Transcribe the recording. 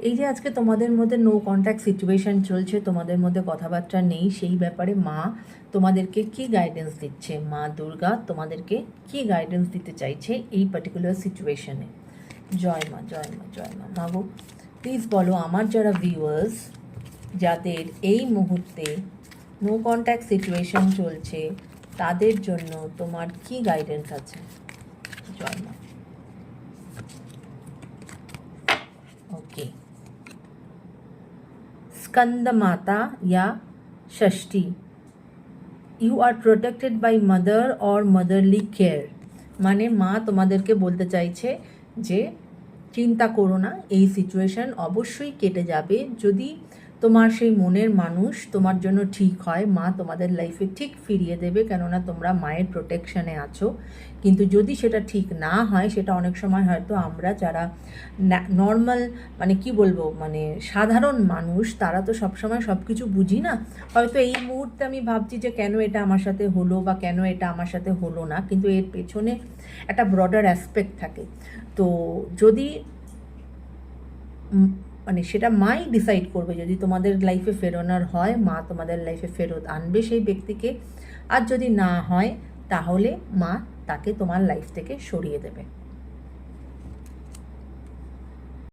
এই যে আজকে তোমাদের মধ্যে নো কন্ট্যাক্ট সিচুয়েশন চলছে, তোমাদের মধ্যে কথাবার্তা নেই, সেই ব্যাপারে মা তোমাদেরকে কি গাইডেন্স দিচ্ছে, মা দুর্গা তোমাদেরকে কি গাইডেন্স দিতে চাইছে এই পার্টিকুলার সিচুয়েশনে। জয় মা, জয় মা, জয় মা। মা গো প্লিজ বলো, আমার যারা ভিউয়ার্স, যাদের এই মুহূর্তে নো কন্ট্যাক্ট সিচুয়েশন চলছে, তাদের জন্য তোমার কি গাইডেন্স আছে। জয় মা। ओके, स्कंद माता या Shashthi, you are protected by mother और मदरली केयर। মানে মা তোমাদেরকে বলতে চাইছে যে চিন্তা করো না, এই সিচুয়েশন অবশ্যই কেটে যাবে। যদি তোমার সেই মনের মানুষ তোমার জন্য ঠিক হয়, মা তোমাদের লাইফে ঠিক ফিরিয়ে দেবে, কেননা তোমরা মায়ের প্রোটেকশনে আছো। কিন্তু যদি সেটা ঠিক না হয়, সেটা অনেক সময় হয়তো আমরা যারা নর্মাল মানে কি বলবো, মানে সাধারণ মানুষ, তারা তো সবসময় সব কিছু বুঝি না। হয়তো এই মুহূর্তে আমি ভাবছি যে কেন এটা আমার সাথে হলো বা কেন এটা আমার সাথে হলো না, কিন্তু এর পেছনে একটা ব্রডার অ্যাসপেক্ট থাকে। তো যদি মানে সেটা মাই ডিসাইড করবে, যদি তোমাদের লাইফে ফেরানোর হয়, মা তোমাদের লাইফে ফেরত আনবে সেই ব্যক্তিকে, আর যদি না হয় তাহলে মা তাকে তোমার লাইফ থেকে সরিয়ে দেবে।